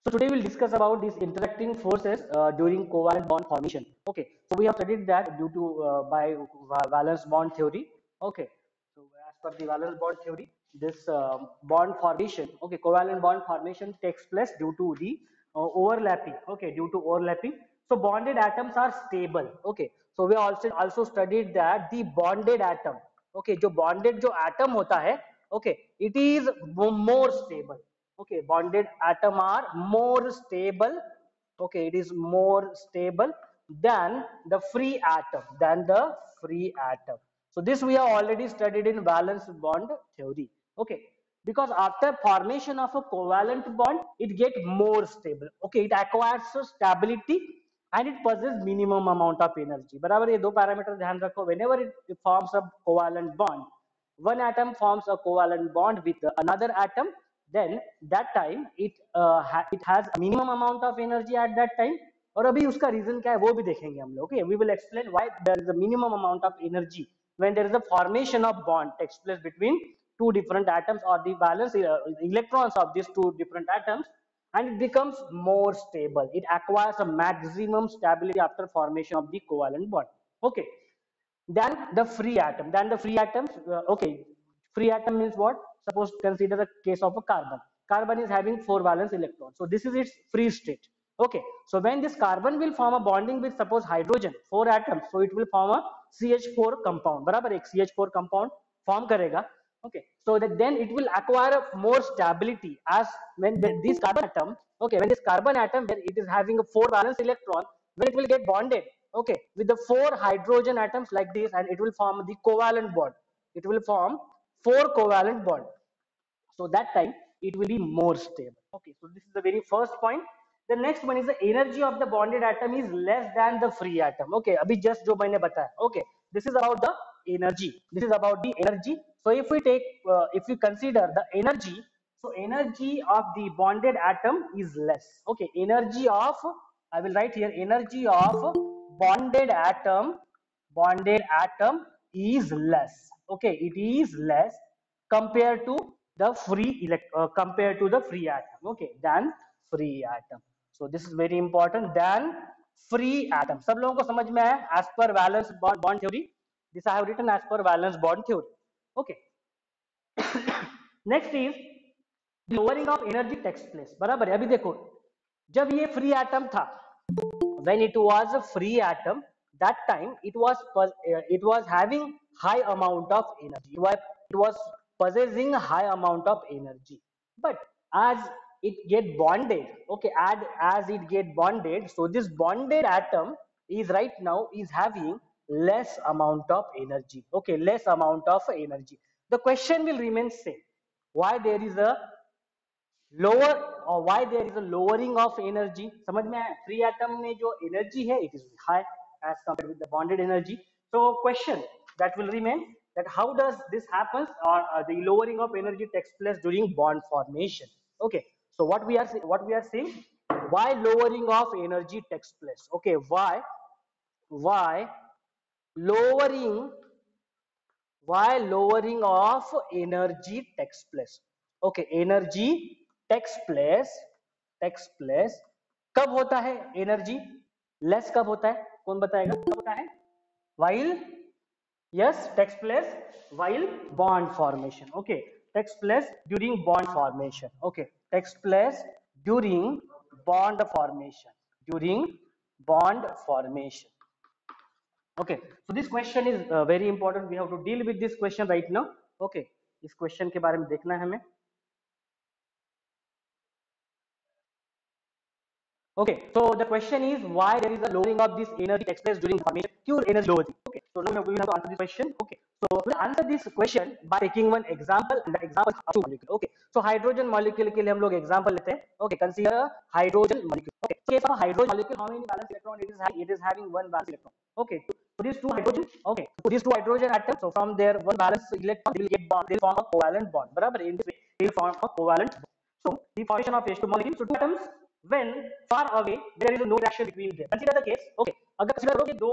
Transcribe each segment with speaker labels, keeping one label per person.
Speaker 1: So today we'll discuss about these interacting forces during covalent bond formation. Okay, so we have studied that due to by valence bond theory. Okay, so as per the valence bond theory, this bond formation, okay, covalent bond formation takes place due to the overlapping. Okay, due to overlapping. So bonded atoms are stable. Okay, so we also studied that the bonded atom. Okay, जो bonded जो atom होता है, okay, it is more stable. Okay, bonded atom are more stable. Okay, it is more stable than the free atom. So this we have already studied in valence bond theory. Okay, because after formation of a covalent bond it get more stable. Okay, it acquires stability and it possesses minimum amount of energy. बराबर, ये दो parameter ध्यान रखो. Whenever it forms a covalent bond, one atom forms a covalent bond with another atom, then that time it has a minimum amount of energy at that time. और अभी उसका reason क्या है वो भी देखेंगे हम लोग. Okay, we will explain why there is a minimum amount of energy when there is a formation of bond takes place between two different atoms or the valence electrons of these two different atoms, and it becomes more stable. It acquires a maximum stability after formation of the covalent bond. Okay, than the free atoms. Okay, free atom means what? Suppose consider the case of a carbon is having 4 valence electrons, so this is its free state. Okay, so when this carbon will form a bonding with suppose hydrogen 4 atoms, so it will form a CH4 compound. बराबर, एक CH4 compound form करेगा. Okay, so that then it will acquire a more stability as when this carbon atom, okay, when this carbon atom, when it is having a 4 valence electron, when it will get bonded, okay, with the 4 hydrogen atoms like this, and it will form the covalent bond. It will form 4 covalent bond. So that time it will be more stable. Okay, so this is the very first point. The next one is the energy of the bonded atom is less than the free atom. Okay, abhi just jo maine bataya. Okay, this is about the energy. This is about the energy. So if we consider the energy, so energy of the bonded atom is less. Okay, energy of, I will write here, energy of bonded atom is less. Okay, it is less compared to the free atom. Okay, than free atom. So this is very important, than free atom. सब लोगों को समझ में आया? As per valence bond theory, this I have written as per valence bond theory. Okay. Next is lowering of energy takes place. बराबर है. अभी देखो, जब ये free atom था, when it was a free atom, that time it was having high amount of energy. It was possessing high amount of energy. But as it get bonded, okay, as it get bonded, so this bonded atom is right now is having less amount of energy. Okay, less amount of energy. The question will remain same. Why there is a lower, or why there is a lowering of energy? समझ में आया? Free atom में जो energy है, it is high as compared with the bonded energy. So question that will remain, that how does this happens, or the lowering of energy takes place during bond formation? Okay, so what we are saying, why lowering of energy takes place? Okay, why lowering lowering of energy takes place? Okay, energy takes place कब होता है? Energy less कब होता है? कौन बताएगा कब होता है? while Yes, takes place while bond formation. Okay, takes place during bond formation. Okay, takes place during bond formation. During bond formation. Okay, so this question is very important. We have to deal with this question right now. Okay, इस question के बारे में देखना है हमें. Okay, so the question is why there is a lowering of this energy takes place during formation. क्यों energy low होती? Okay, so now we will have to answer this question. Okay, so we'll answer this question by taking one example, and the example of two molecule. Okay, so hydrogen molecule के लिए हम लोग example लेते हैं. Okay, consider a hydrogen molecule. Okay, so case of a hydrogen molecule, how many valence electron it is having? One valence electron. Okay, so these two hydrogen. Okay, so these two hydrogen atoms. So from their one valence electron, they will get bond. They will form a covalent bond. बराबर, in this way they will form a covalent bond. So the formation of H2 molecule. So two atoms when far away there is no reaction between them. Consider the case. Okay, अगर consider करो कि दो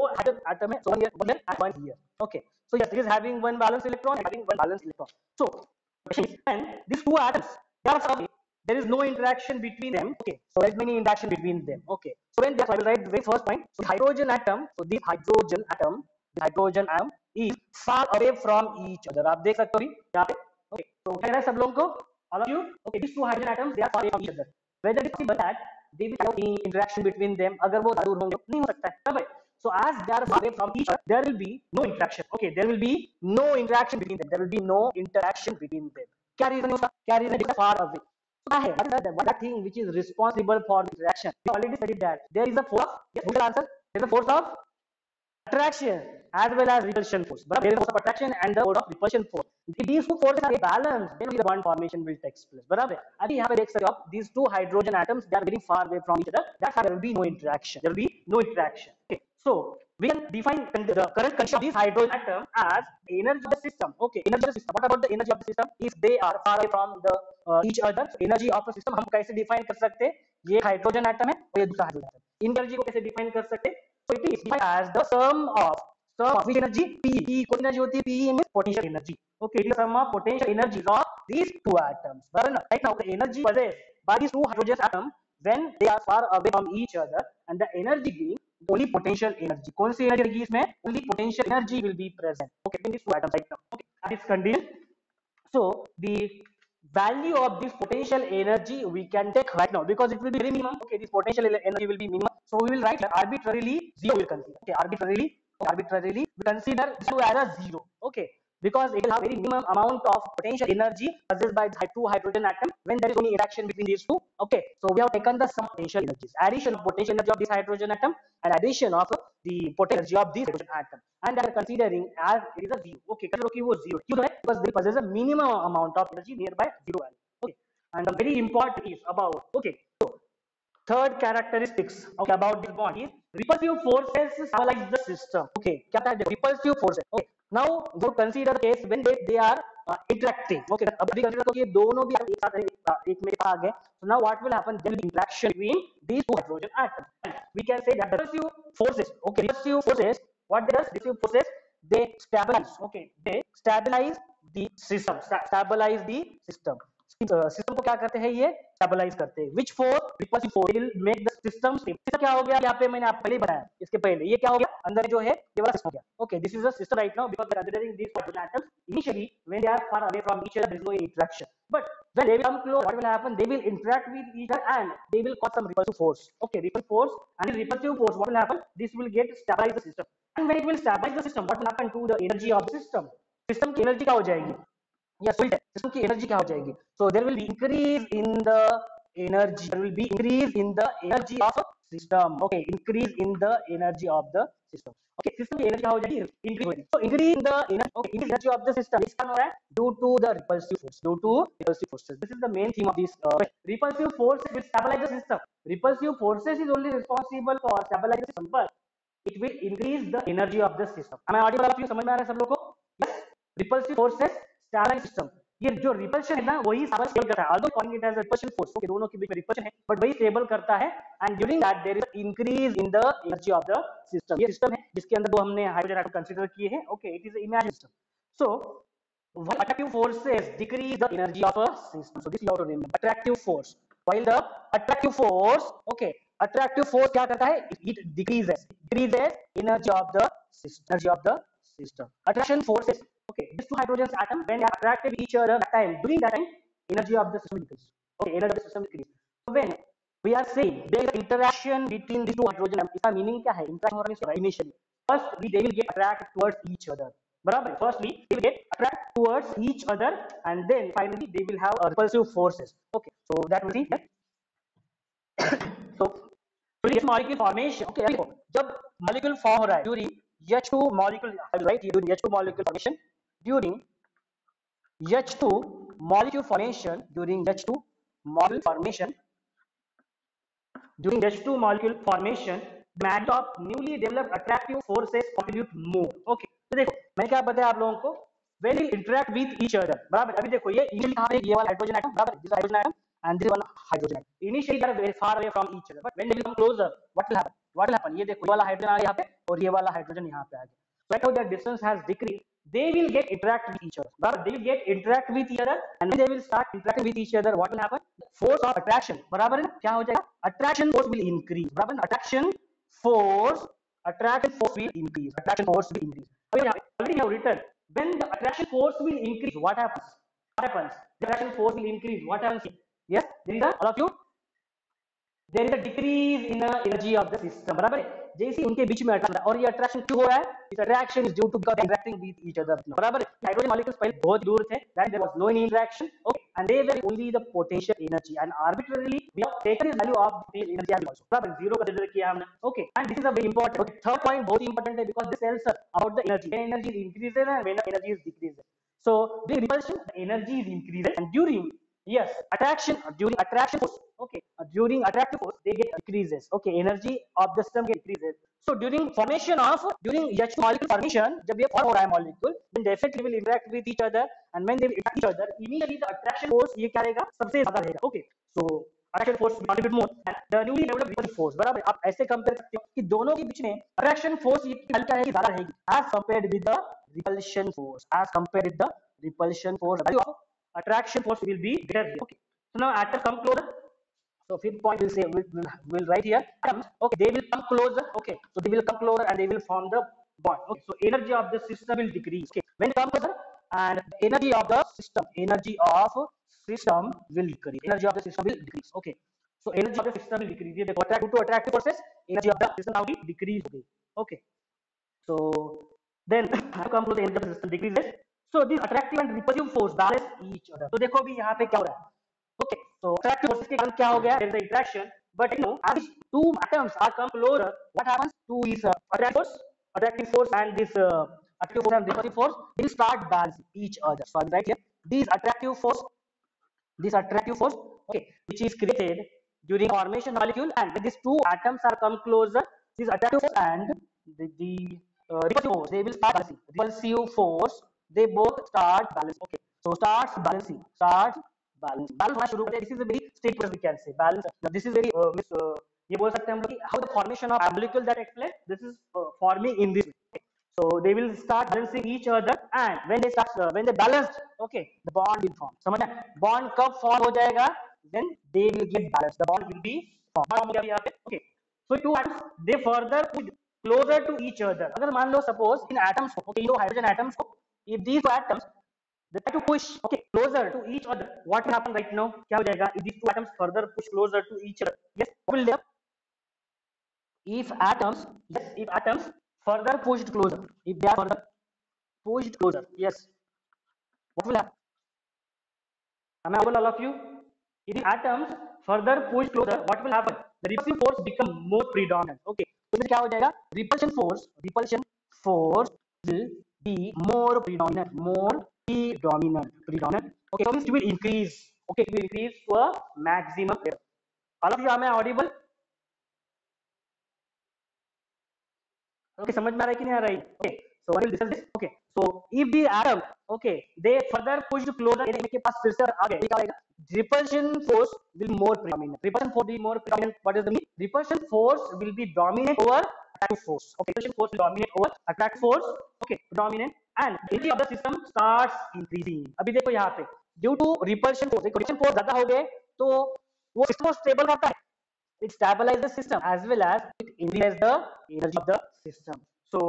Speaker 1: atom है, so one here and one here. Okay, so yes, it is having one valence electron and having one valence electron. So question is, when these two atoms they are far away, there is no interaction between them. Okay, so there is many interaction between them. Okay, so when I will write the very first point. So hydrogen atom, so this hydrogen atom is far away from each other. आप देख सकते हो अभी यहाँ पे. Okay, so क्या है सब लोगों को, all of you. Okay, these two hydrogen atoms they are far away from each other. Whether it is possible that they will have any interaction between them, अगर वो दूर होंगे नहीं हो सकता है. So as they are far away from each other, there will be no interaction. Okay, there will be no interaction between them. There will be no interaction between them. क्या reason होगा? क्या reason is far away? क्या है? What is that thing which is responsible for interaction? We already studied that. There is a force. Yes, who will answer? There is a force of attraction as well as repulsion force. But there is a force of attraction and the force of repulsion force. If these two forces are balanced, then the bond formation will take place. बराबर. अभी यहाँ पे देख सकते हो आप, these two hydrogen atoms they are very far away from each other. That's how there will be no interaction. There will be no interaction. Okay. So we can define the current condition of these hydrogen atoms as energy of the system. Okay, energy of the system. What about the energy of the system? If they are far away from the each other, so energy of the system हम कैसे define कर सकते हैं? ये hydrogen atom है और ये दूसरा हाइड्रोजन एटम. इन एनर्जी को कैसे डिफाइन कर सकते हैं? So it is defined as the sum of which energy? P. P कौन एनर्जी होती है? P means potential energy. Okay, it is the sum of potential energies of these two atoms. Right now, the energy possessed by these two hydrogen atoms when they are far away from each other, and the energy being only potential energy. कौन सी energy रहेगी इसमें? Only potential energy will be present. Okay, in these two atoms right now. Okay, that is condition. So the value of this potential energy we can take right now because it will be very minimum. Okay, this potential energy will be minimum. So we will write arbitrarily zero. Will consider. Okay, arbitrarily we consider zero as a zero. Okay, because it will have very minimum amount of potential energy possessed by two hydrogen atoms when there is only interaction between these two. Okay, so we have taken the sum potential energies, addition of potential energy of this hydrogen atom and addition of the potential energy of this hydrogen atom, and they are considering as it is a zero. Okay, consider कि वो zero क्यों है? Because they possess a minimum amount of energy nearby zero value. Okay, and the very important is about, okay, so third characteristics, okay, about this bond is repulsive forces stabilize the system. Okay, क्या होता है repulsive forces? Okay, now go consider the case when they are interacting. Okay, अब भी consider करो कि ये दोनों भी एक साथ एक में आ गए. So now what will happen? There will be interaction between these two hydrogen atoms. And we can say that the repulsive forces. Okay, repulsive forces. What does repulsive forces? They stabilize. Okay, they stabilize the system. Stabilize the system. System को क्या करते हैं? ये stabilise करते हैं. Which force? Repulsive force will make the system stable. System क्या हो गया? यहाँ पे मैंने आप पहले ही बताया. इसके पहले ये क्या हो गया? अंदर जो है ये वाला सिस्टम हो गया. Okay, this is a system right now because we are considering these hydrogen atoms. Initially, when they are far away from each other, there is no interaction. But when they become close, what will happen? They will interact with each other and they will cause some repulsive force. Okay, repulsive force, and this repulsive force, what will happen? This will get stabilize the system. And when it will stabilize the system, what will happen to the energy of the system? System की energy क्या हो जाएगी? Yes, system की energy क्या हो जाएगी? So there will be increase in the energy. There will be increase in the energy of system. Okay, increase in the energy of the system. Okay, system की energy क्या हो जाएगी? Increase होगी. So increase in the energy. Okay, increase energy of the system. इसका हो रहा है due to the repulsive force. Due to repulsive forces. This is the main theme of this. Repulsive forces will stabilize the system. Repulsive forces is only responsible for stabilize the system, but it will increase the energy of the system. Am I audible? आप समझ में आ रहा है सब लोगों को? Yes. Repulsive forces stabilise system. ये जो रिपल्शन है ना वही स्टेबल करता है. Although calling it as repulsion force. Okay, दोनों के बीच में रिपल्शन है बट वही स्टेबल करता है. And during that there is increase in the energy of the system. ये सिस्टम है जिसके अंदर दो हमने हाइड्रोजन एटम कंसीडर किए हैं. Okay, it is a imaginary system. So attractive forces decrease the energy of a system. So this you have to remember. Attractive force. While the attractive force, okay, attractive force क्या करता है? It decreases energy of the system. Attraction forces. Okay, these two hydrogen atoms when they are attracted to each other that time, during that time, energy of the system decreases. Okay, energy of the system decreases. So when we are saying there is interaction between these two hydrogen atoms, इसका meaning क्या है? Interaction हो रहा है initially. First, they will get attracted towards each other. बराबर. Firstly, they will get attracted towards each other, and then finally they will have repulsive forces. Okay, so that will see. So during molecule formation, okay, जब molecule form हो रहा है during H2 molecule, right? During H2 molecule formation, during H2 molecule formation, during H2 molecule formation, during H2 molecule formation, the magnitude of newly developed attractive forces contribute more. Okay, तो देखो मैंने क्या बताया आप लोगों को? When it interact with each other, बराबर. अभी देखो ये initially कहाँ पे? ये वाला हाइड्रोजन एटम, बराबर. This hydrogen atom and this one hydrogen atom. Initially they are very far away from each other, but when they become closer, what will happen? What will happen? ये देखो ये वाला hydrogen आ गया यहाँ पे और ये वाला हाइड्रोजन यहाँ पे आ गया. Right now their distance has decreased they will get interact with each other, बराबर, they will get interact with each other, and when they will start interacting with each other, what will happen? Force of attraction, बराबर है ना, क्या हो जाएगा? Attraction force will increase, बराबर ना, force attraction force will increase, attraction force will increase. अभी यहाँ पे already have written, when the attraction force will increase, what happens? The attraction force will increase, what happens? Yes, there is a, all of you, there is a decrease in the energy of the system, बराबर है, जैसे उनके बीच में attraction, और ये attraction क्यों हो रहा है? इस attraction is due to interacting with each other, बराबर है, हाइड्रोजन मॉलिक्यूल्स पहले बहुत दूर थे, that there was no any interaction, okay, and they were only the potential energy, and arbitrarily we have taken the value of the energy also, बराबर, zero consider किया हमने, okay, and this is a very important, okay, third point बहुत important है, because this tells about the energy, when energy is increases and when energy is decreases. So during repulsion the energy is increases, and during, yes, attraction, during attraction force, okay, during attractive force they get decreases, okay, energy of the system get decreases. So during formation of, during H2 molecule formation, जब ये form हो रहा है molecule, then they effectively will interact with each other, and when they will interact with each other, immediately the attraction force ये क्या रहेगा? सबसे ज्यादा रहेगा, okay, so attraction force will contribute more, and the newly developed repulsion force, बराबर, आप ऐसे compare करते हो कि दोनों के बीच में attraction force ये क्या रहेगी? ज्यादा रहेगी as compared with the repulsion force, as compared with the repulsion force, value of attraction force will be greater here. Okay, so now atom come closer. So fifth point we'll say, we'll write here atoms, okay, they will come closer, okay, so they will come closer and they will form the bond, okay, so energy of the system will decrease, okay, when they come closer, and energy of the system will decrease, energy of the system will decrease, okay, so energy of the system will decrease, due to attractive forces energy of the system now will decrease, okay, so then come to the energy of the system decreases, so this attractive and repulsive force balance each other. तो देखो भी यहाँ पे क्या हो रहा है, okay, so attractive forces के कारण क्या हो गया? There is the interaction, but you know as two atoms are come closer, what happens to this attractive force and this attractive force and repulsive force will start balancing each other. So right here, these attractive force, okay, which is created during formation molecule, and when these two atoms are come closer, this attractive force and the repulsive force, they will start balancing. Repulsive force, they both start balancing, okay, so starts balancing, balance होना शुरू करते हैं. This is a very straight process, we can say balance. Now, this is very ये बोल सकते हैं हम लोग कि how the formation of molecule that takes place, this is forming in this way. Okay. So they will start balancing each other, and when they start when they balanced, okay, the bond will form. समझ में? Bond कब form हो जाएगा? Then they will get balanced. The bond will be formed. Form हो गया यहाँ पे. Okay. So two atoms they further put closer to each other. अगर मान लो suppose in atoms, okay, you know hydrogen atoms, if these two atoms they try to push, okay, closer to each other, what will happen right now? क्या हो जाएगा? If these two atoms further push closer to each other, yes, what will happen? If atoms, yes, if atoms further pushed closer, if they are further pushed closer, yes, what will happen? Am I audible, all of you? If the atoms further push closer, what will happen? The repulsive force become more predominant, okay, तो क्या हो जाएगा? repulsion force will be more predominant, okay, so it will increase, okay, it will increase to a maximum level. All of you, am I audible? Okay, समझ में आ रहा है कि नहीं आ रहा है? Okay, so what will discuss this? Okay, so if the atom, okay, they further pushed closer, इनके पास फिर से आ गए, क्या आएगा? Repulsion force will more predominant. Repulsion force will be more predominant. What does it mean? Repulsion force will be dominant over attractive force. Okay, repulsion force will dominate over attractive force. Okay, dominant, and the energy of the system starts increasing. अभी देखो यहाँ पे, due to repulsion force, repulsion force ज्यादा हो गए, तो वो system stable रहता है. It stabilizes the system as well as it increases the energy of the system. So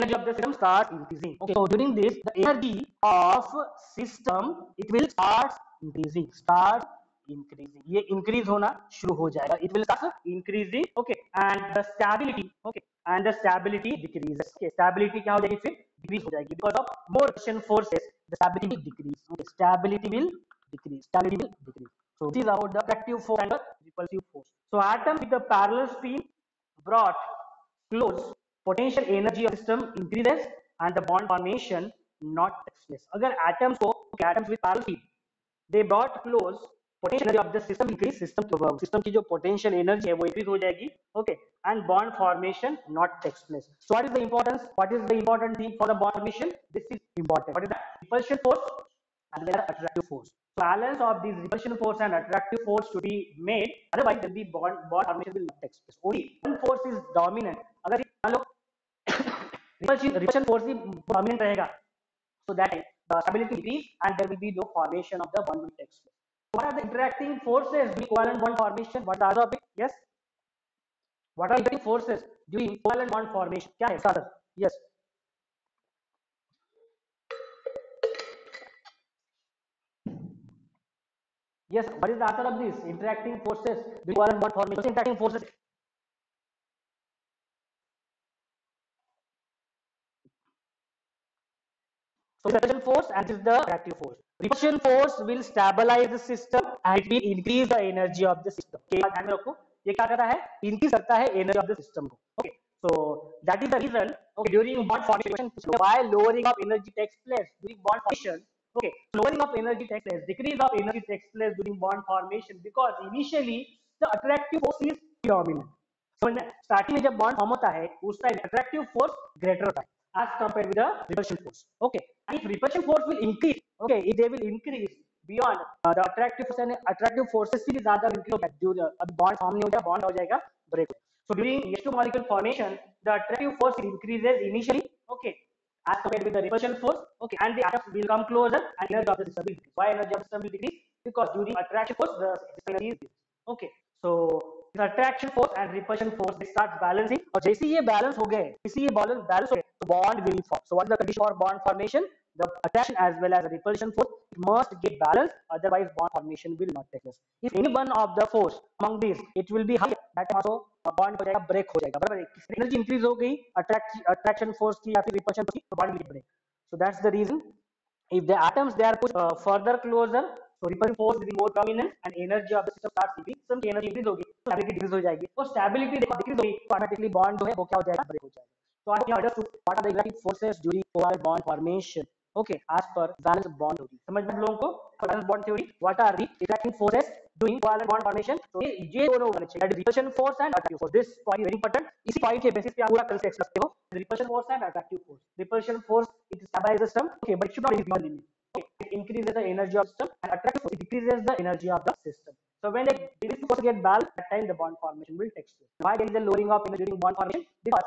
Speaker 1: energy of the system starts increasing. Okay, so during this, the energy of system it will start increasing. ये increase होना शुरू हो जाएगा. It will start increasing. Okay, and the stability decreases. Okay, stability क्या हो जाएगी फिर? Decrease हो जाएगी because of more Russian forces. The stability will decrease. Okay, stability will decrease. So this is about the attractive force and the repulsive force. So atom with the parallel stream brought close, potential energy of system increases and the bond formation not takes place. अगर atoms को, okay, atoms with parallel stream they brought close, potential energy of the system increase, system की जो potential energy है वो increase हो जाएगी, okay, and bond formation not takes place. So what is the importance? What is the important thing for the bond formation? This is important. What is that? Repulsion force and then attractive force. Balance of these repulsion force and attractive force to be made, otherwise there will be bond formation will not take place. Only one force is dominant. अगर मान लो repulsion force ही dominant रहेगा, So that time the stability decrease and there will be no formation of the bond will take place. What are the interacting forces during covalent bond formation? What are the other topic? Yes. What are interacting forces during covalent bond formation? क्या है starter? Yes. Yes. What is the answer of this? Interacting forces during covalent bond formation. Interacting forces. So repulsion force and this is the attractive force. Repulsion force will stabilize the system and it will increase the energy of the system. Okay, ध्यान में रखो ये क्या करता है increase करता है energy of the system को. Okay, so that is the reason okay during bond formation why lowering of energy takes place during bond formation. Okay, lowering of energy takes place, decrease of energy takes place during bond formation because initially the attractive force is predominant. So starting में जब bond form होता है उस time attractive force greater होता है as compared with the repulsion force. Okay, and if repulsion force will increase, okay, if they will increase beyond the attractive force and attractive forces से भी ज्यादा increase होगा जो अब बॉन्ड फॉर्म नहीं हो जाएगा बॉन्ड हो जाएगा break. So during H2 molecule formation, the attractive force increases initially, okay, as compared with the repulsion force, okay, and the atoms will come closer and energy of the system will decrease. Why energy of the system will decrease? Because during attraction force the energy is decreased. Okay, so the attraction force and repulsion force they start balancing और जैसे ये balance हो गए जैसे ये balance हो गए तो bond will form. So what is the condition for bond formation? The attraction as well as the repulsion force must get balanced, otherwise bond formation will not take place. If any one of the force among these it will be higher, that also bond हो जाएगा break हो जाएगा बराबर है. Energy increase हो गई attraction force की या फिर repulsion force की तो bond will break. So that's the reason if the atoms they are pushed further closer, so repulsion force will be more dominant and energy of the system starts decreasing. System की energy increase होगी, stability decrease हो जाएगी. और stability देखो decrease होगी, तो automatically bond जो है वो क्या हो जाएगा break हो जाएगा. So I have understood what are the exact forces during covalent bond formation. Okay, as per valence bond theory. समझ में लोगों को valence bond theory. What are the attracting forces during covalent bond formation? So ये दोनों होने चाहिए. That is repulsion force and attractive force. This point is very important. इसी point के basis पे आप पूरा concept सकते हो. Repulsion force and attractive force. Repulsion force it stabilizes the system. Okay, but it should not be beyond limit. Okay, it increases the energy of the system and attractive force it decreases the energy of the system. So when these forces get balanced, that time the bond formation will take place. Why there is a lowering of energy during bond formation? Because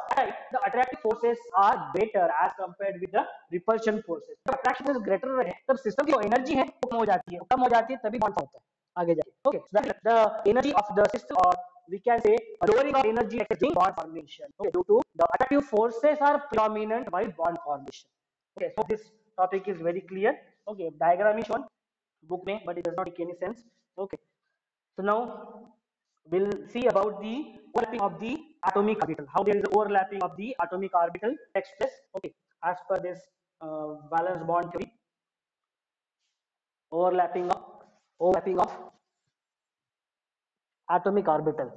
Speaker 1: the attractive forces are greater as compared with the repulsion forces. जब attraction force greater रहे, तब system की जो energy है वो कम हो जाती है तभी bond form होता है. आगे जाके. Okay, so that is the energy of the system or we can say lowering of energy during bond formation. Okay, due to the attractive forces are predominant while bond formation. Okay, so this topic is very clear. Okay, diagram is shown book में, but it does not make any sense. Okay, so now we'll see about the overlapping of the atomic orbital. How there is overlapping of the atomic orbital takes place. Okay, as per this valence bond theory, overlapping of atomic orbital.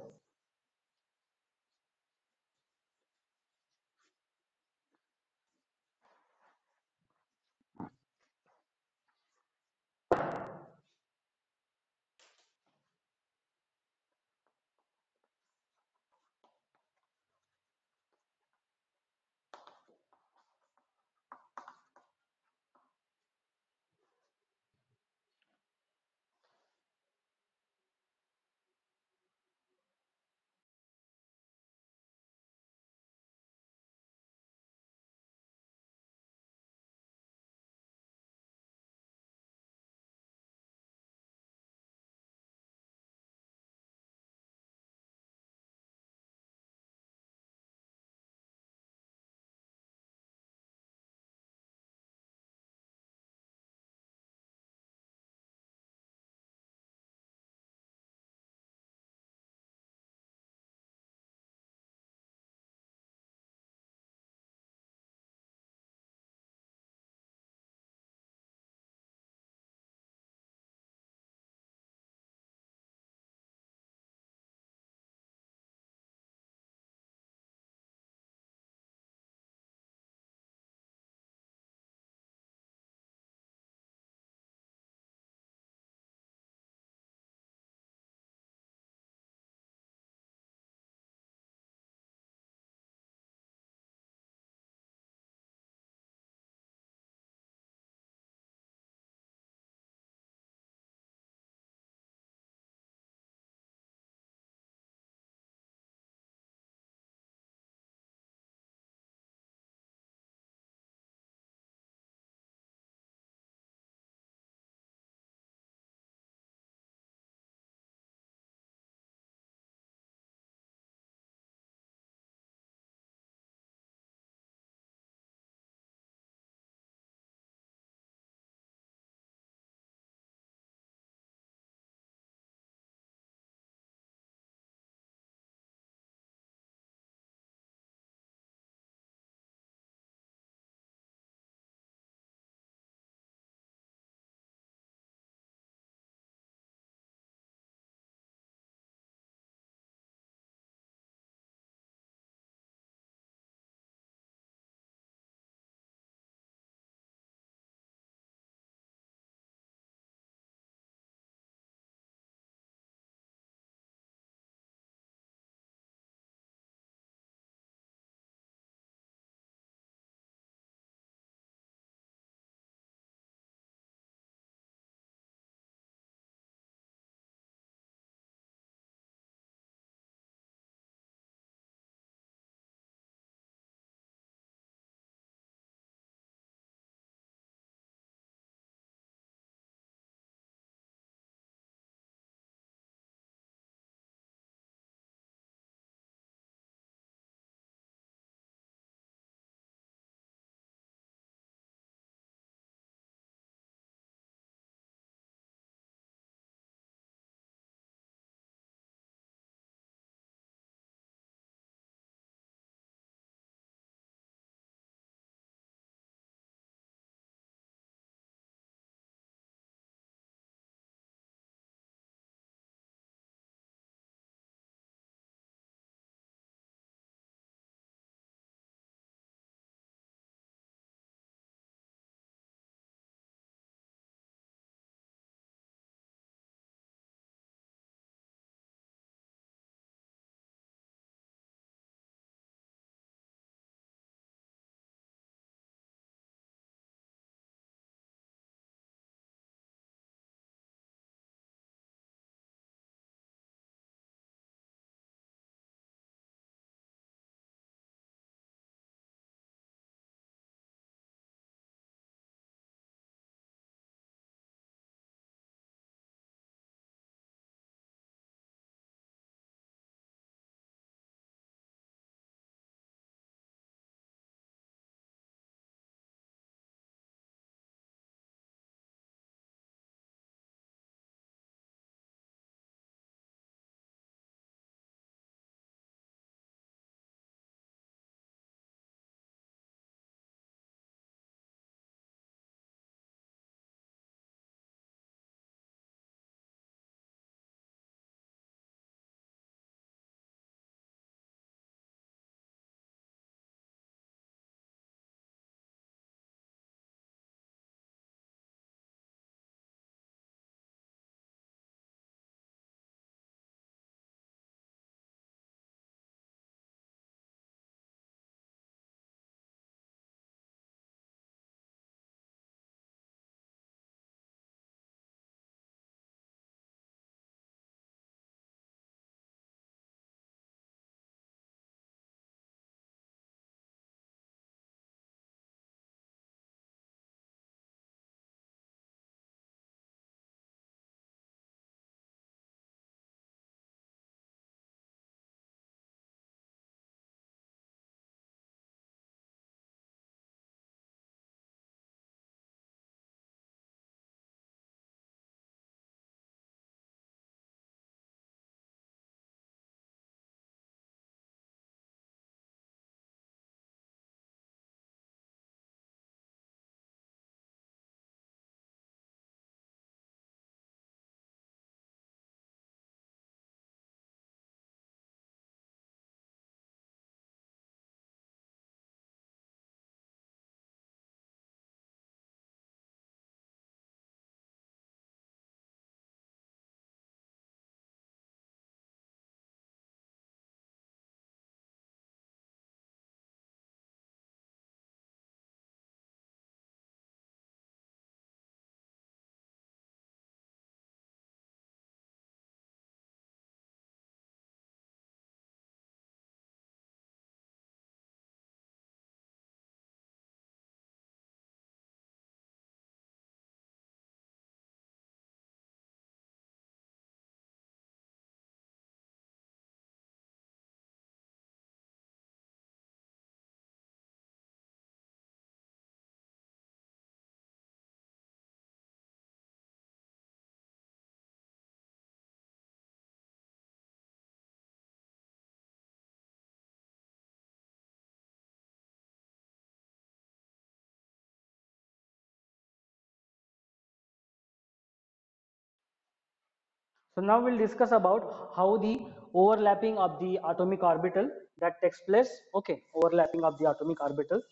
Speaker 1: So now we'll discuss about how the overlapping of the atomic orbital that takes place. Okay, overlapping of the atomic orbital.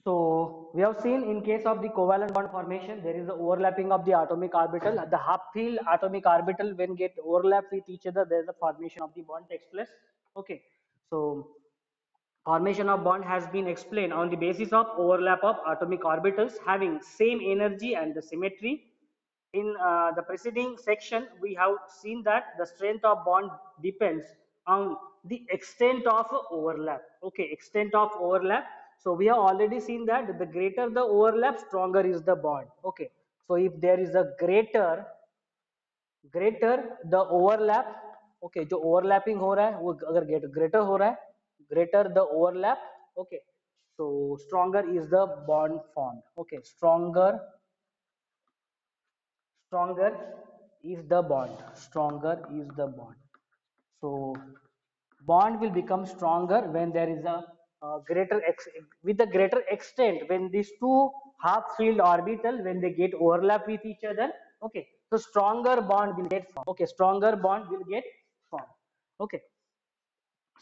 Speaker 1: So we have seen in case of the covalent bond formation, there is the overlapping of the atomic orbital. The half-filled atomic orbital when get overlap with each other, there is a formation of the bond takes place. Okay, so formation of bond has been explained on the basis of overlap of atomic orbitals having same energy and the symmetry. In the preceding section, we have seen that the strength of bond depends on the extent of overlap. Okay, extent of overlap. So we have already seen that the greater the overlap, stronger is the bond. Okay, so if there is a greater the overlap, okay, जो overlapping हो रहा है वो अगर greater हो रहा है, greater the overlap, okay, so stronger is the bond formed. Okay, stronger is the bond, stronger is the bond. So bond will become stronger when there is a with a greater extent when these two half filled orbital when they get overlap with each other. Okay, so stronger bond will get formed. Okay, stronger bond will get formed. Okay,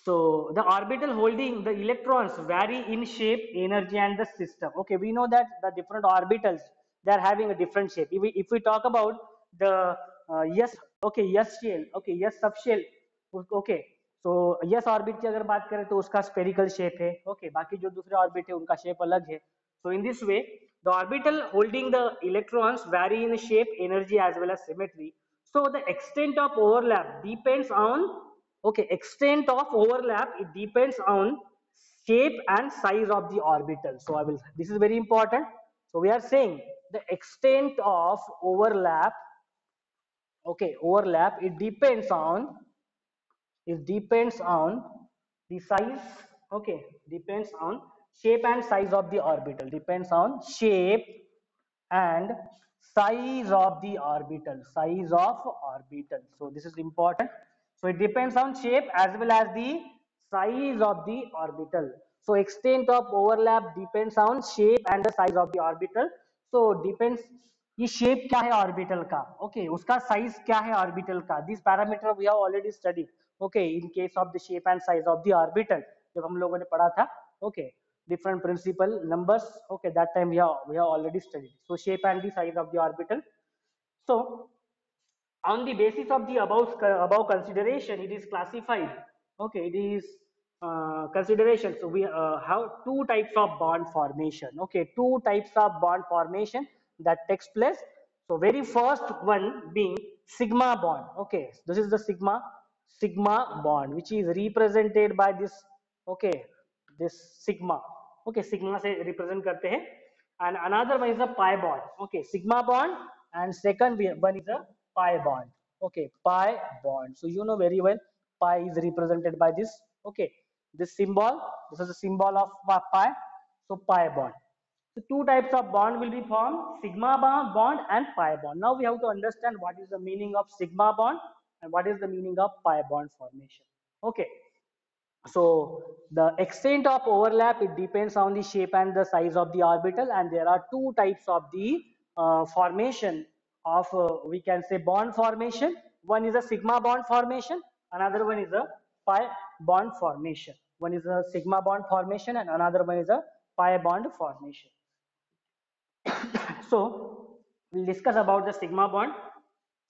Speaker 1: so the orbital holding the electrons vary in shape, energy, and the system. Okay, we know that the different orbitals they are having a different shape. If we talk about the yes, okay, yes shell, okay, yes subshell, okay, so yes orbit की अगर बात करें तो उसका spherical shape है. Okay, बाकी जो दूसरे orbit है उनका shape अलग है. So in this way, the orbital holding the electrons vary in shape, energy, as well as symmetry. So the extent of overlap depends on, okay, extent of overlap, it depends on shape and size of the orbital. So I will, this is very important. So we are saying the extent of overlap, okay, overlap, it depends on the size, okay, depends on shape and size of the orbital, depends on shape and size of the orbital, size of orbital. So this is important. So it depends on shape as well as the size of the orbital. So extent of overlap depends on shape and the size of the orbital. So depends, ये shape क्या है orbital का, okay, उसका size क्या है orbital का, this parameter we have already studied. Okay, in case of the shape and size of the orbital जब हम लोगों ने पढ़ा था. Okay, different principal numbers, okay, that time we have already studied. So shape and the size of the orbital. So on the basis of the above consideration, it is classified. Okay, it is consideration. So we have two types of bond formation. Okay, two types of bond formation that takes place. So very first one being sigma bond. Okay, this is the sigma bond which is represented by this, okay, this sigma. Okay, sigma से represent करते हैं. And another one is a pi bond. Okay, sigma bond, and second one is a pi bond. Okay, pi bond. So you know very well pi is represented by this. Okay, this symbol, this is a symbol of pi. So pi bond. So two types of bond will be formed, sigma bond and pi bond. Now we have to understand what is the meaning of sigma bond and what is the meaning of pi bond formation. Okay, so the extent of overlap, it depends on the shape and the size of the orbital, and there are two types of the formation of we can say bond formation. One is a sigma bond formation, another one is a pi bond formation. One is a sigma bond formation and another one is a pi bond formation. So we'll discuss about the sigma bond.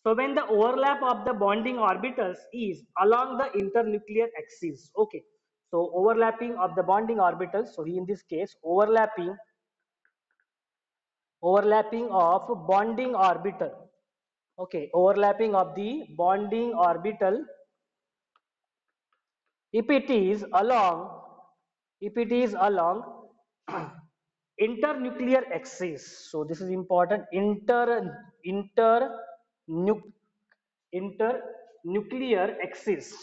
Speaker 1: So when the overlap of the bonding orbitals is along the internuclear axis, okay. So overlapping of the bonding orbitals. So in this case, overlapping of bonding orbital. Okay, overlapping of the bonding orbital. If it is along, if it is along internuclear axis. So this is important. Internuclear axis,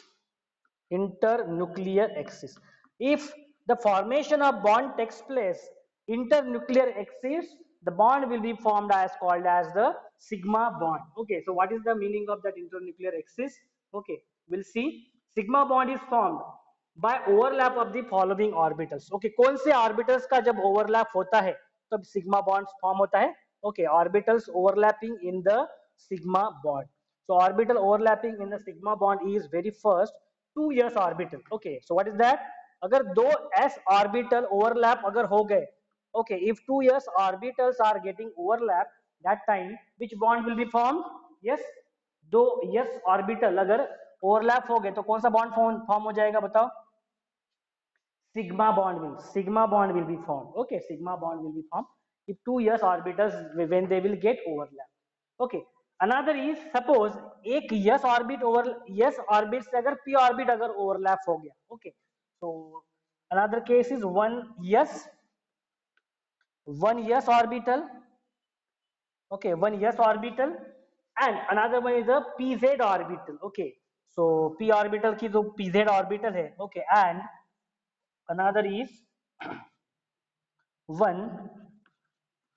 Speaker 1: internuclear axis. If the formation of bond takes place internuclear axis, the bond will be formed as called as the sigma bond. Okay, so what is the meaning of that internuclear axis? Okay, we'll see. Sigma bond is formed by overlap of the following orbitals. Okay, कौन से orbitals का जब overlap होता है तब sigma bonds form होता है? Okay, orbitals overlapping in the sigma bond. So orbital overlapping in the sigma bond is very first 2s orbital. Okay, so what is that? अगर दो s orbital overlap अगर हो गए, okay, if 2s orbitals are getting overlap, that time which bond will be formed? Yes, दो s orbital अगर overlap हो गए तो कौन सा bond form हो जाएगा बताओ? Sigma bond will be formed. Okay, sigma bond will be formed if two s orbitals when they will get overlap. Okay, another is suppose एक s orbit से अगर p orbit अगर overlap हो गया. Okay, so another case is one s orbital. Okay, one s orbital and another one is a pz orbital. Okay, so p orbital की जो pz orbital है. Okay, and another is one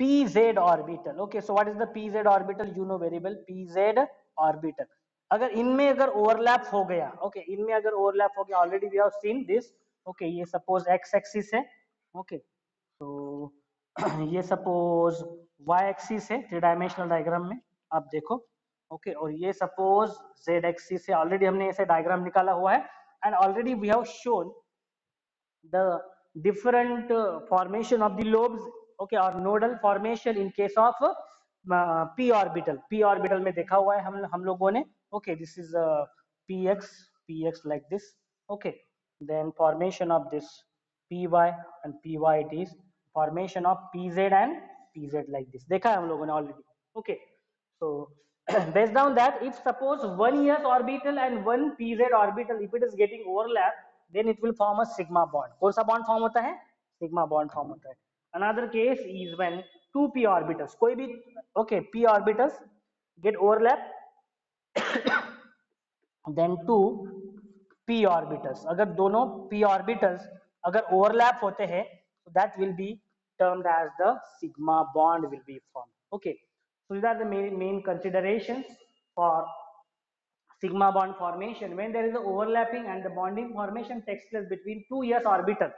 Speaker 1: pz orbital. Okay, so what is the pz orbital? You know very well, pz orbital. अगर इनमें अगर overlap हो गया, okay, इनमें अगर ओवरलैप हो गया, already we have seen this. Okay, ये सपोज एक्स एक्सिस है. ओके, तो ये सपोज वाई एक्सिस है थ्री डायमेंशनल डायग्राम में, आप देखो. ओके, और ये सपोज जेड एक्सिस है, ऑलरेडी हमने ऐसे डायग्राम निकाला हुआ है and already we have shown the different formation of the lobes, okay, or nodal formation in case of p orbital में देखा हुआ है हम लोगों ने. okay, this is px like this. okay, then formation of this py and py, it is formation of pz and pz like this देखा है हम लोगों ने already. okay, so based on that, if suppose one s orbital and one pz orbital, if it is getting overlap, then it will form a sigma bond. कौन सा bond form होता है? Sigma bond form होता है. Another case is when two p orbitals, कोई भी, okay, p orbitals get overlap, then two p orbitals, अगर दोनों p orbitals अगर overlap होते हैं, so that will be termed as the sigma bond will be formed. Okay, so these are the main considerations for sigma bond formation when there is a overlapping and the bonding formation takes place between two s orbital.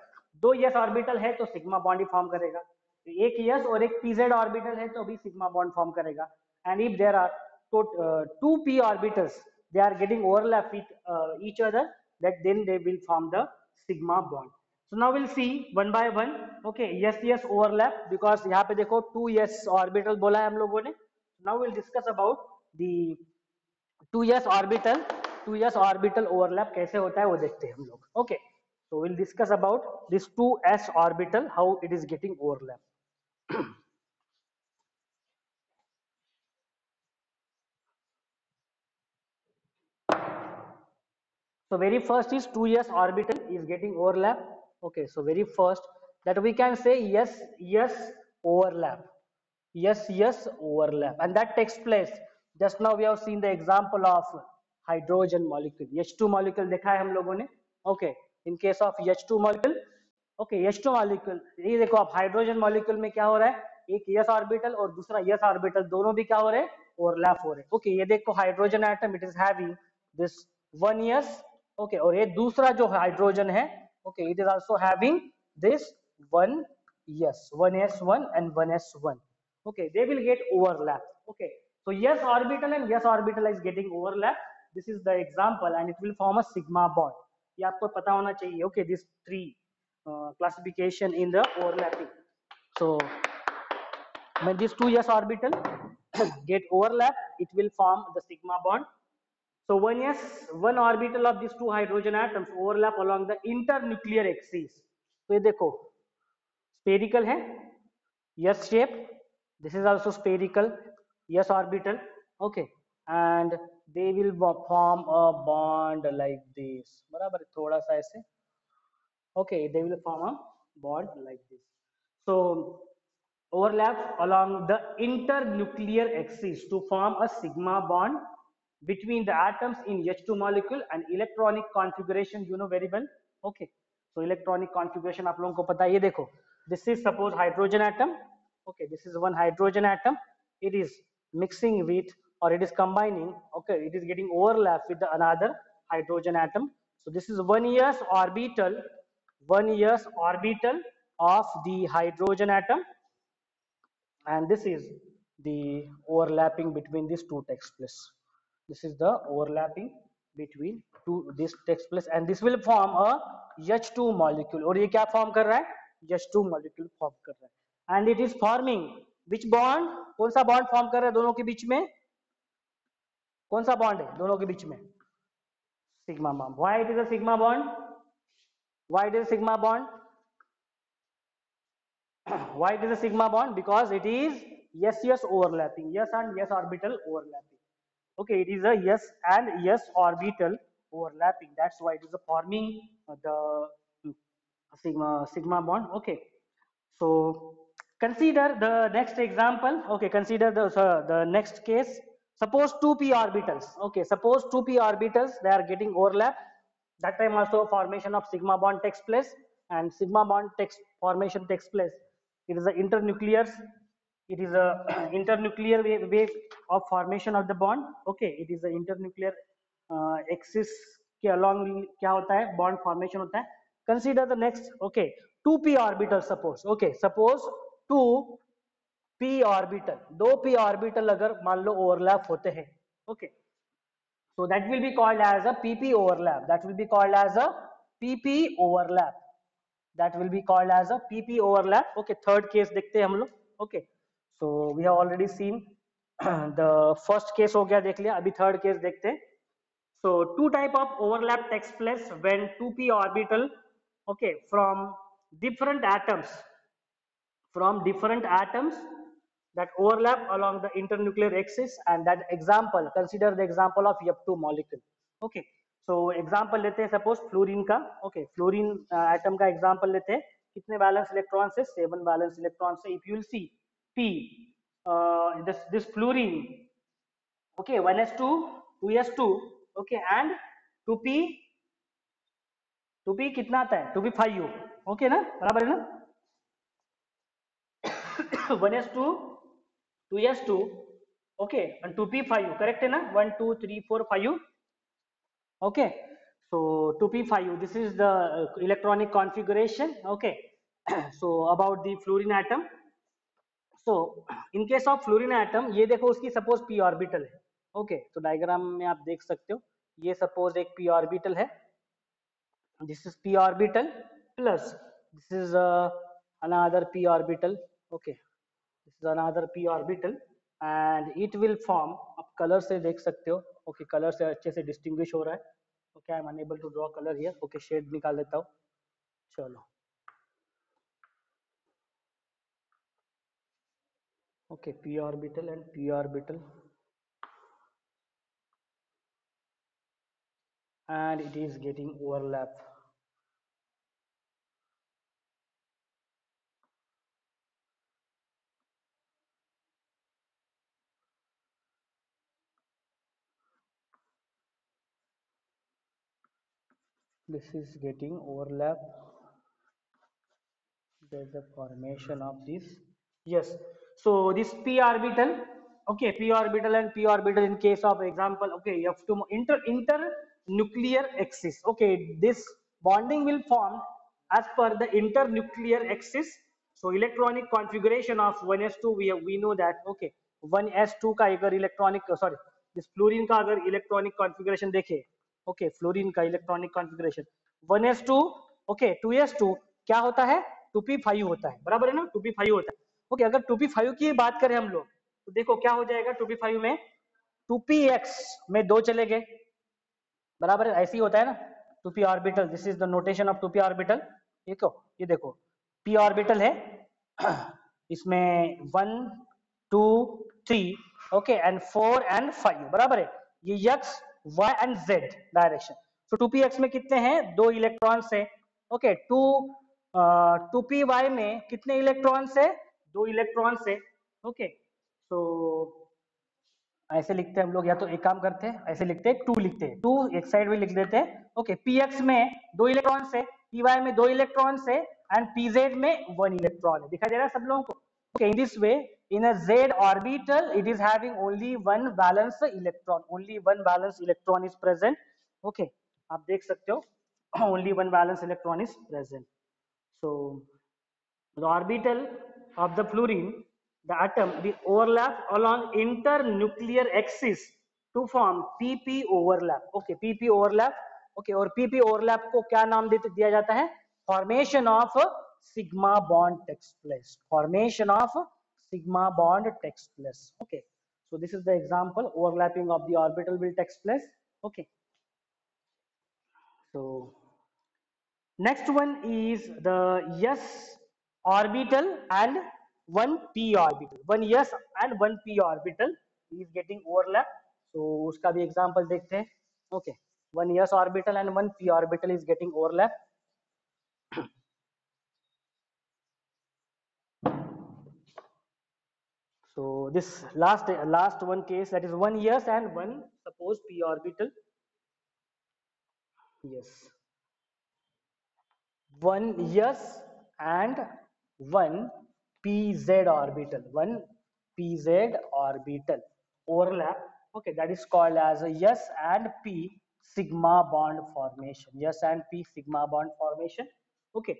Speaker 1: दो s orbital है तो sigma bond ही form करेगा, एक s और एक pz orbital है तो भी sigma bond form करेगा. and if there are two p orbitals, they are getting overlap with each other, that then they will form the sigma bond. so now we'll see one by one. okay, yes overlap, because यहाँ पे देखो two s orbital बोला है हम लोगों ने. now we'll discuss about the 2s orbital overlap कैसे होता है वो देखते हैं हम लोग. okay, so we'll discuss about this 2s orbital, how it is getting overlap. so very first is 2s orbital is getting overlap. okay, so very first that we can say yes overlap, yes overlap, and that takes place. just now we have seen the example of hydrogen molecule, H2 molecule देखा है हम लोगों ने. okay, in case of H2 molecule, okay, H2 molecule, ये देखो आप hydrogen molecule में क्या हो रहा है, एक s ऑर्बिटल और दूसरा s ऑर्बिटल, दोनों भी क्या हो रहे हैं, ओवरलैप हो रहे हैं. ओके, ये देखो hydrogen atom, it is having this one s. Okay, और ये दूसरा जो हाइड्रोजन है, okay, it is also having this one s1 and 1s1. okay, they will get overlap. okay, so s orbital and s orbital is getting overlap. this is the example and it will form a sigma bond. ये आपको पता होना चाहिए. okay, these three classification in the overlapping. so when these two s orbital get overlap, it will form the sigma bond. so one orbital of these two hydrogen atoms overlap along the internuclear axis. तो ये देखो spherical है, s shape, this is also spherical, s orbital. okay, and they will form a bond like this, बराबर है, थोड़ा सा ऐसे. okay, they will form a bond like this. so overlap along the internuclear axis to form a sigma bond between the atoms in H2 molecule and electronic configuration you know very well. okay, so electronic configuration आप लोगों को पता है. ये देखो, this is suppose hydrogen atom. okay, this is one hydrogen atom, it is mixing with or it is combining, okay, it is getting overlap with the another hydrogen atom. So this is 1s orbital of the hydrogen atom, and this is the overlapping between these two takes place. This is the overlapping between two this takes place, and this will form a H2 molecule. और ये क्या form कर रहा है? H2 molecule form कर रहा है, and it is forming which bond? कौन सा bond form कर रहा है दोनों के बीच में? कौन सा bond है दोनों के बीच में? Sigma bond. Why it is a sigma bond? Why it is a sigma bond? Why it is a sigma bond? Because it is S overlapping, S and S orbital overlapping. Okay, it is a S and S orbital overlapping. That's why it is a forming the sigma bond. Okay, so consider the next example. Okay, consider the next case. Suppose two p orbitals. Okay, suppose two p orbitals, they are getting overlap. That time also formation of sigma bond takes place, and sigma bond formation takes place. It is a internuclear. It is a internuclear way of formation of the bond. Okay, it is a internuclear axis के along क्या होता है bond formation होता है. Consider the next. Okay, 2p orbital suppose. Okay, suppose 2p orbital, दो p orbital अगर मान लो overlap होते हैं. Okay, so that will be called as a pp overlap. That will be called as a pp overlap. That will be called as a pp overlap. Okay, third case देखते हैं हम लोग. Okay, so we have already seen the first case हो गया, देख लिया. अभी third case देखते हैं. So two type of overlap takes place when 2p orbital, okay, from different atoms that overlap along the internuclear axis, and that example, consider the example of F2 molecule. Okay, so example लेते हैं suppose fluorine का. Okay, fluorine atom का example लेते हैं. कितने valence electrons है? 7 valence electrons है. If you will see P, this fluorine, okay, 1s2, 2s2, okay, and 2p, 2p कितना आता है? 2p 5u. Okay ना, बराबर है ना? 1s2, 2s2, okay, and 2p 5u, correct है ना? 1 2 3 4 5u. Okay, so 2p 5u, this is the electronic configuration. Okay, so about the fluorine atom. So in case of fluorine atom, ये देखो उसकी suppose p orbital है. Okay, तो diagram में आप देख सकते हो, ये suppose एक p orbital है. This is p orbital plus this is another p orbital. Okay, this is another p orbital, and it will form, आप कलर से देख सकते हो. Okay, कलर से अच्छे से डिस्टिंग्विश हो रहा है. Okay, I am unable to draw color here. Okay, shade निकाल देता हूँ. चलो. Okay, p orbital and p orbital, and it is getting overlap. This is getting overlap. There's a formation of this. Yes, so this p orbital, okay, p orbital and p orbital in case of example, okay, you have to internuclear axis. Okay, this bonding will form as per the internuclear axis. So electronic configuration of 1s2, we know that. Okay, 1s2 का अगर electronic, sorry, this fluorine का अगर electronic configuration देखे. Okay, fluorine का electronic configuration 1s2, okay, 2s2 क्या होता है? 2p5 होता है, बराबर है ना? 2p5 होता है. ओके, अगर 2p5 की बात करें हम लोग, तो देखो क्या हो जाएगा 2p5 में? 2px में दो चले गए, बराबर है, ऐसे ही होता है ना. 2p orbital, this is the notation of 2p orbital. ये देखो p ऑर्बिटल है, इसमें 1 2 3, ओके, एंड 4 एंड 5, बराबर है. ये x y and z direction. So 2px में कितने हैं? दो इलेक्ट्रॉन्स है. ओके, 2py में कितने इलेक्ट्रॉन्स है? दो इलेक्ट्रॉन्स है. ओके, तो ऐसे लिखते हैं हम लोग, या तो एक काम करते हैं, ऐसे लिखते हैं, 2 लिखते हैं, 2 एक साइड में लिख देते हैं. ओके, px में दो इलेक्ट्रॉन्स है, py में दो इलेक्ट्रॉन्स है, एंड pz में 1 इलेक्ट्रॉन है. दिखाई दे रहा है सब लोगों को? Okay, in this way, in a z orbital, it is having only one valence electron is present. Okay, आप देख सकते हो only one valence electron is present. So the orbital of the fluorine, the atom, the overlap along internuclear axis to form pp overlap. Okay, pp overlap. Okay, और pp overlap को क्या नाम दिया जाता है? Formation of sigma bond takes place. Formation of sigma bond takes place. Okay, so this is the example. Overlapping of the orbital will takes place. Okay, so next one is the s orbital and one p orbital. One s and one p orbital is getting overlap. So उसका भी example देखते हैं. Okay, one s orbital and one p orbital is getting overlap. So this last one case, that is one s and one suppose p orbital. Yes, one s and one pz orbital. One pz orbital overlap. Okay, that is called as a s and p sigma bond formation. S and p sigma bond formation. Okay,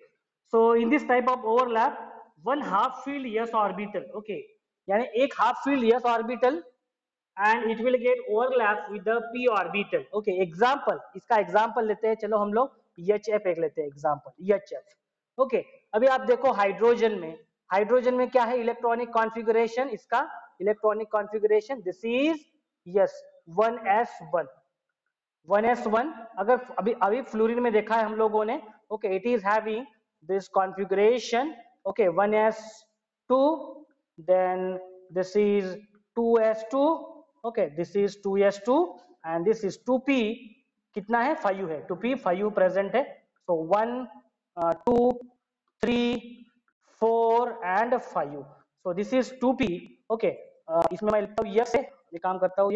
Speaker 1: so in this type of overlap, one half filled s orbital. Okay, यानी एक half filled s orbital and it will get overlap with the p orbital. Okay, example, इसका example लेते हैं. चलो हम लोग EHF एक लेते हैं example, EHF. Okay, अभी आप देखो हाइड्रोजन में क्या है इलेक्ट्रॉनिक कॉन्फ़िगरेशन? इसका electronic configuration this is yes 1s1. 1s1 अगर अभी अभी फ्लोरीन में देखा है हम लोगों ने. Okay, it is having this configuration. Okay, 1s2, then this is 2s2. Okay, this is 2s2 and this is 2p. कितना है? 5 है. 2p 5 प्रेजेंट है. So 1 2 3 4 and 5. So this is 2p. Okay, इसमें मैं लिखता हूँ यस है, ये काम करता हूँ.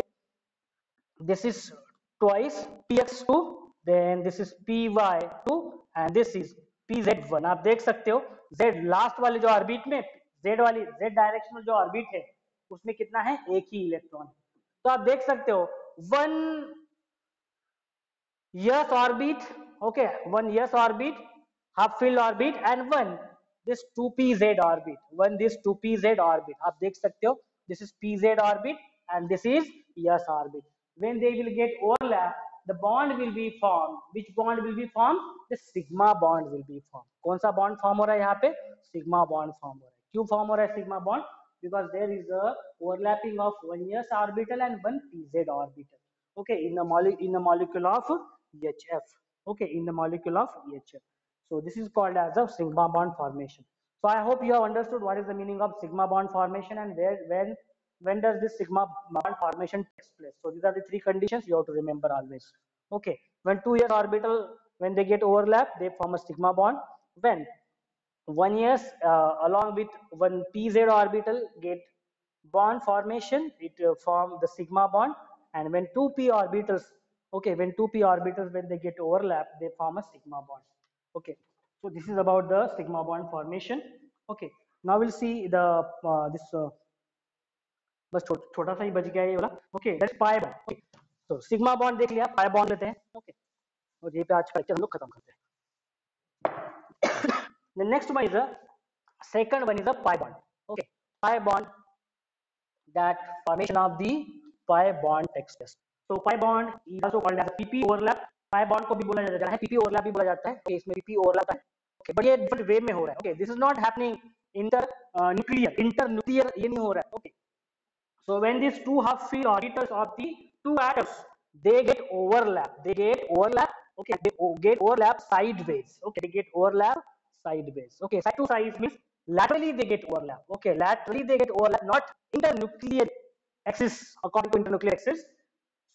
Speaker 1: This is twice px2, then this is py2 and this is pz1. आप देख सकते हो z लास्ट वाले जो ऑर्बिट में, z वाली z डायरेक्शनल जो ऑर्बिट है उसमें कितना है? एक ही इलेक्ट्रॉन. तो आप देख सकते हो one s orbit. Okay, one s orbit, half filled orbit and one this 2pz orbit. One this 2pz orbit. आप देख सकते हो this is pz orbit and this is s orbit. When they will get overlap, the bond will be formed. Which bond will be formed? The sigma bond will be formed. कौन सा bond form हो रहा है यहाँ पे? Sigma bond form हो रहा है. क्यों form हो रहा है sigma bond? Because there is a overlapping of one s orbital and one pz orbital. Okay, in the molecule of EHF. Okay, in the molecule of EHF. So this is called as a sigma bond formation. So I hope you have understood what is the meaning of sigma bond formation and when does this sigma bond formation takes place. So these are the three conditions you have to remember always. Okay, when two s orbital, when they get overlap, they form a sigma bond. When one s along with one pz orbital get bond formation, it form the sigma bond. And when two p orbitals, okay, when two p orbitals, when they get overlap, they form a sigma bond. Okay, so this is about the sigma bond formation. Okay, now we'll see the this बस छोटा सा ही बच गया ये वाला. Okay, that's pi bond. Okay, तो sigma bond देख लिया, पाई बॉन्ड लेते हैं. ओके, और ये पे आज का लेक्चर हम लोग खत्म करते हैं. The next one is a second one is a pi bond. Okay, pi bond, that formation of the pi bond takes place. So pi bond is also called as a pp overlap. pi bond को भी बोला जाता है, pp overlap भी बोला जाता है. Okay, इसमें pp overlap है. Okay, but ये different way में हो रहा है. Okay, this is not happening internuclear ये नहीं हो रहा है. Okay, so when these two half filled orbitals of the two atoms, they get overlap. Okay, they get overlap sideways. Okay, they get overlap sideways. Okay, side to side means laterally they get overlap. Okay, laterally they get overlap, not internuclear axis, according to internuclear axis.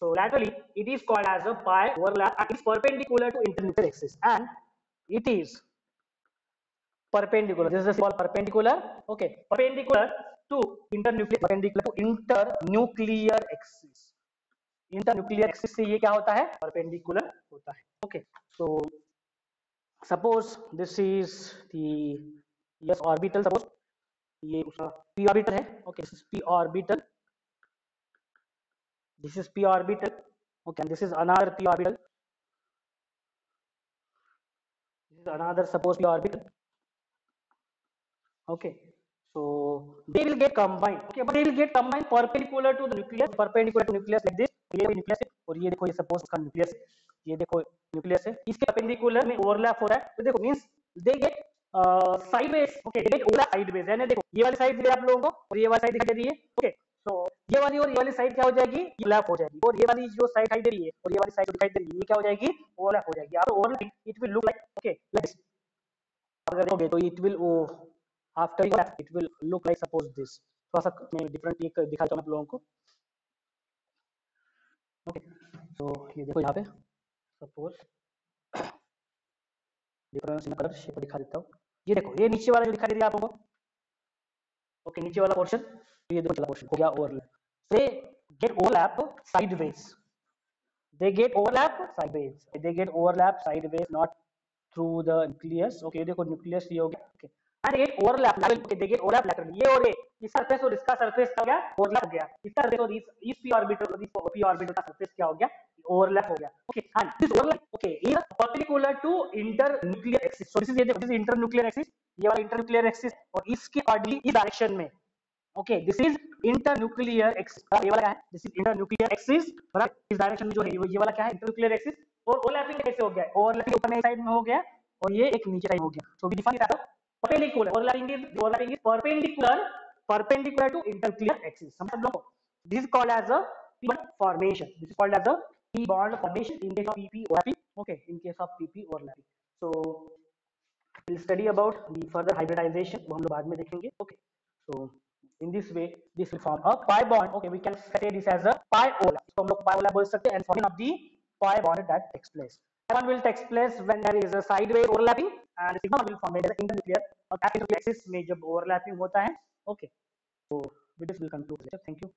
Speaker 1: So laterally it is called as a pi overlap and it is perpendicular to internuclear axis and it is perpendicular. This is called perpendicular. Okay, perpendicular to internuclear axis. Internuclear axis से ये क्या होता है? Perpendicular होता है. Okay, so suppose this is the s orbital. Suppose ये उसका p orbital है. Okay, this is p orbital. This is p orbital. Okay, and this is another p orbital. another suppose p orbital. Okay, so they will get combined. Okay, but they will get combined perpendicular to the nucleus, perpendicular to nucleus like this. ये nucleus है और ये देखो, ये suppose उसका nucleus है, ये देखो न्यूक्लियस है, इसके परपेंडिकुलर में ओवरलैप हो रहा है, तो देखो means they get sideways. Okay, they get overlap sideways, यानी देखो ये वाली साइड दिख रही है आप लोगों को और ये वाली साइड दिखाई दे रही है. ओके, तो ये वाली और ये वाली साइड क्या हो जाएगी, ओवरलैप हो जाएगी, और ये वाली जो साइड दिखाई दे रही है और ये वाली साइड दिखाई दे रही है, ये क्या हो जाएगी, ओवरलैप हो जाएगी. और overlap it will look like, okay, like this. अगर देखोगे तो it will after it will look like suppose this. थोड़ा सा मैं डिफरेंट एक दिखाता हूँ आप लोगों को. ओके, तो ये देखो यहाँ पे suppose difference in colour shape दिखा देता हूँ. ये देखो, ये नीचे वाला जो दिखा दे रहा है आप लोगों को. ओके, नीचे वाला पोर्शन, ये देखो चला पोर्शन हो गया overlap. They get overlap sideways, they get overlap sideways, they get overlap sideways, not through the nucleus. Okay, देखो nucleus ये हो गया. Okay, and they get overlap laterally. Okay, they get overlap laterally. ये और ये इस सरफेस और इसका सरफेस क्या हो गया, ओवरलैप हो गया. इसका सरफेस और इस p ऑर्बिटल और इस p ऑर्बिटल का सरफेस क्या हो गया, ओवरलैप हो गया. Okay, and this overlap, okay, is perpendicular to internuclear axis. So this is, ये देखो, this is internuclear axis, ये वाला internuclear axis, और इसके अकॉर्डिंगली इस डायरेक्शन में. Okay, this is internuclear axis. ये वाला क्या है, दिस इज इंटरन्यूक्लियर एक्सिस. बराबर, इस डायरेक्शन में जो है ये वाला क्या है, इंटरन्यूक्लियर एक्सिस. और ओवरलैपिंग कैसे हो गया, ओवरलैपिंग ऊपर में साइड में हो गया और ये एक नीचे साइड हो गया. So we define that perpendicular. Overlapping is perpendicular to internuclear axis. समझ लो, this is called as a p bond formation. This is called as a p bond formation in case of pp overlapping. Okay, in case of pp overlapping. So we'll study about the further hybridization, वो हम लोग बाद में देखेंगे. Okay, so in this way this will form a pi bond. Okay, we can say this as a pi overlap. So हम लोग pi overlap बोल सकते हैं, and forming of the pi bond that takes place. Pi bond will takes place when there is a sideways overlapping, and sigma will form as internuclear और internuclear axis में जब overlapping होता है. Okay, so with this we conclude. Thank you.